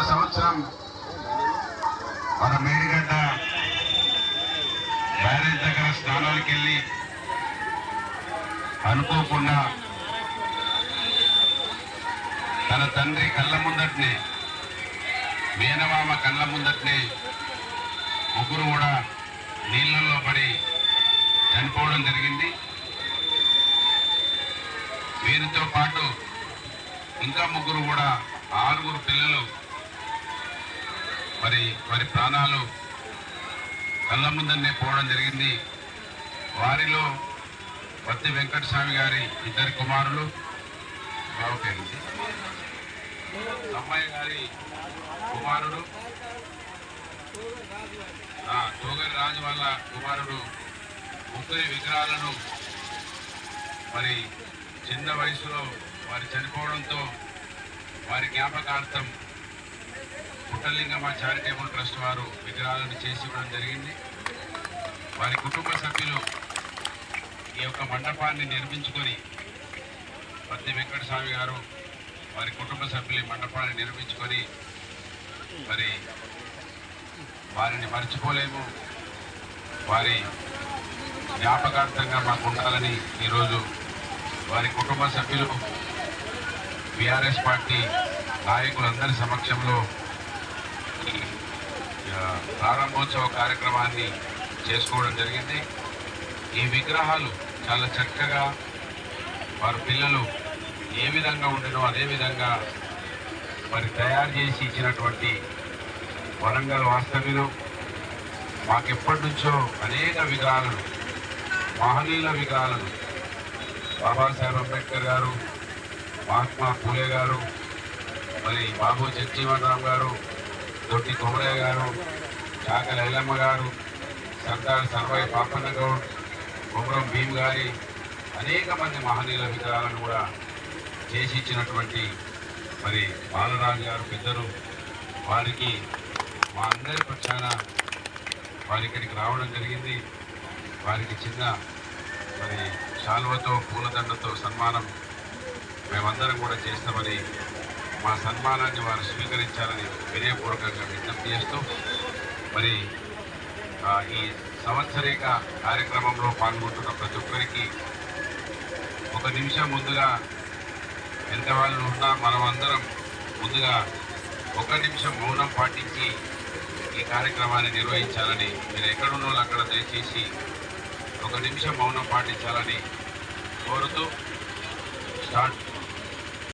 సంవత్సరం మన మేడిగడ్డ బ్యారేజ్ దగ్గర స్నానానికి వెళ్ళి అనుకోకుండా తన తండ్రి కళ్ళ ముందటనే మేనమామ కళ్ళ ముందటనే ముగ్గురు కూడా నీళ్ళల్లో పడి చనిపోవడం జరిగింది. వీరితో పాటు ఇంకా ముగ్గురు కూడా 6 పిల్లలు వారి ప్రాణాలు కళ్ళ ముందనే పోవడం జరిగింది. వారిలో పత్తి వెంకటస్వామి గారి 2 కుమారులు, అమ్మాయి గారి కుమారుడు, తోగరి రాజు వాళ్ళ కుమారుడు ముగ్గురి విగ్రహాలను మరి చిన్న వయసులో వారు చనిపోవడంతో వారి జ్ఞాపకార్థం పుట్టలింగమ్మ చారిటబుల్ ట్రస్ట్ వారు విగ్రహాలను చేసి ఇవ్వడం జరిగింది. వారి కుటుంబ సభ్యులు ఈ యొక్క మండపాన్ని నిర్మించుకొని పత్తి వెంకటస్వామి గారు వారి కుటుంబ సభ్యులు మండపాన్ని నిర్మించుకొని మరి వారిని మర్చిపోలేము, వారి జ్ఞాపకార్థంగా మాకు ఉండాలని ఈరోజు వారి కుటుంబ సభ్యులు బీఆర్ఎస్ పార్టీ నాయకులందరి సమక్షంలో ప్రారంభోత్సవ కార్యక్రమాన్ని చేసుకోవడం జరిగింది. ఈ విగ్రహాలు చాలా చక్కగా వారి పిల్లలు ఏ విధంగా ఉండినో అదేవిధంగా మరి తయారు చేసి ఇచ్చినటువంటి వరంగల్ వాస్తవ్యులు మాకెప్పటి నుంచో అనేక విగ్రహాలను, మహనీయుల విగ్రహాలను బాబాసాహెబ్ అంబేద్కర్ గారు, మహాత్మా పూలే గారు, మరి బాబు జగజీవన్ రామ్ గారు, దొడ్డి కొమరయ్య గారు, చాకల ఎల్లమ్మ గారు, సర్దార్ సర్వాయి పాపన్న గౌడ్, కొమరం భీమ్ గారి అనేక మంది మహనీయుల విగ్రహాలను కూడా చేసి ఇచ్చినటువంటి మరి బాలరాజు గారు పెద్దలు, వారికి మా అందరి పక్షాన వారి ఇక్కడికి రావడం జరిగింది. వారికి చిన్న మరి శాలువతో పూలదండతో సన్మానం మేమందరం కూడా చేస్తామని, మా సన్మానాన్ని వారు స్వీకరించాలని వినయపూర్వకంగా విజ్ఞప్తి చేస్తూ మరి ఈ సంవత్సరిక కార్యక్రమంలో పాల్గొంటున్న ప్రతి ఒక్కరికి 1 నిమిషం ముందుగా ఎంత వాళ్ళు ఉన్నా మనం అందరం ముందుగా 1 నిమిషం మౌనం పాటించి ఈ కార్యక్రమాన్ని నిర్వహించాలని, మీరు ఎక్కడున్న వాళ్ళు అక్కడ దయచేసి 1 నిమిషం మౌనం పాటించాలని కోరుతూ స్టార్ట్.